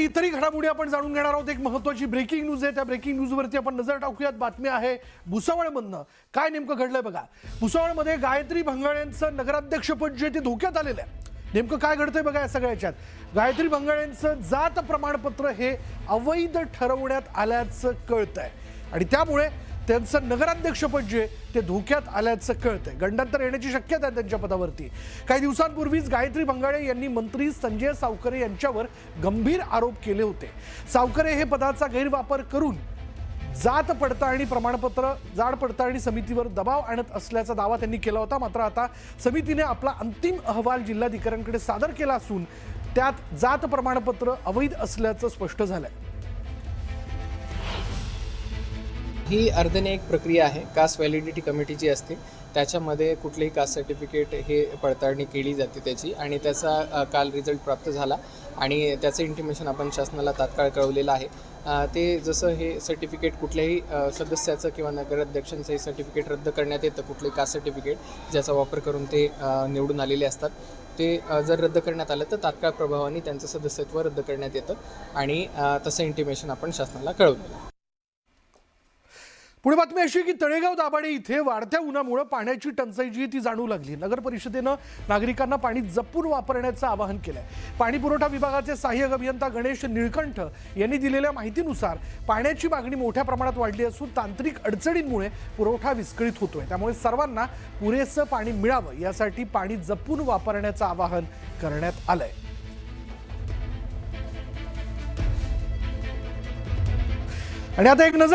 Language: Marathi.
आणि इतरही घडामोडी आपण जाणून घेणार आहोत। एक महत्त्वाची ब्रेकिंग न्यूज आहे, त्या ब्रेकिंग न्यूजवरती आपण नजर टाकूयात। बातमी आहे भुसावळमधनं। काय नेमकं घडलंय बघा। भुसावळमध्ये गायत्री भंगाळेंचं नगराध्यक्षपद जे ते धोक्यात आलेलं आहे। नेमकं काय घडतंय बघा या सगळ्याच्यात। गायत्री भंगाळेंचं जात प्रमाणपत्र हे अवैध ठरवण्यात आल्याचं कळतंय आणि त्यामुळे त्यांचं नगराध्यक्षपद जे ते धोक्यात आल्याचं कळतंय। गंडांतर येण्याची शक्यता आहे त्यांच्या पदावरती। काही दिवसांपूर्वीच गायत्री भंगाळे यांनी मंत्री संजय सावकरे यांच्यावर गंभीर आरोप केले होते। सावकरे हे पदाचा गैरवापर करून जात पडताळणी प्रमाणपत्र जाड पडताळणी समितीवर दबाव आणत असल्याचा दावा त्यांनी केला होता। मात्र आता समितीने आपला अंतिम अहवाल जिल्हाधिकाऱ्यांकडे सादर केला असून त्यात जात प्रमाणपत्र अवैध असल्याचं स्पष्ट झालंय। ही अर्धने एक प्रक्रिया आहे। कास्ट व्हॅलिडिटी कमिटी जी असते त्याच्यामध्ये कुठलेही कास्ट सर्टिफिकेट हे पडताळणी केली जाते त्याची, आणि त्याचा काल रिझल्ट प्राप्त झाला आणि त्याचं इंटिमेशन आपण शासनाला तात्काळ कळवलेलं आहे। ते जसं हे सर्टिफिकेट कुठल्याही सदस्याचं किंवा नगराध्यक्षांचं हे सर्टिफिकेट रद्द करण्यात येतं, कुठलेही कास्ट सर्टिफिकेट ज्याचा वापर करून ते निवडून आलेले असतात, ते जर रद्द करण्यात आलं तर तात्काळ प्रभावाने त्यांचं सदस्यत्व रद्द करण्यात येतं आणि तसं इंटिमेशन आपण शासनाला कळवलेलं आहे। पुढे बातमी अशी की तळेगाव दाभाडे इथे वाढत्या उन्हामुळे पाण्याची टंचाई जी ती जाणवू लागली। नगर परिषदेनं नागरिकांना पाणी जपून वापरण्याचं आवाहन केलंय। पाणी पुरवठा विभागाचे सहाय्यक अभियंता गणेश निळकंठ यांनी दिलेल्या माहितीनुसार पाण्याची मागणी मोठ्या प्रमाणात वाढली असून तांत्रिक अडचणींमुळे पुरवठा विस्कळीत होतोय। त्यामुळे सर्वांना पुरेसं पाणी मिळावं यासाठी पाणी जपून वापरण्याचं आवाहन करण्यात आलंय। आणि आता एक नजर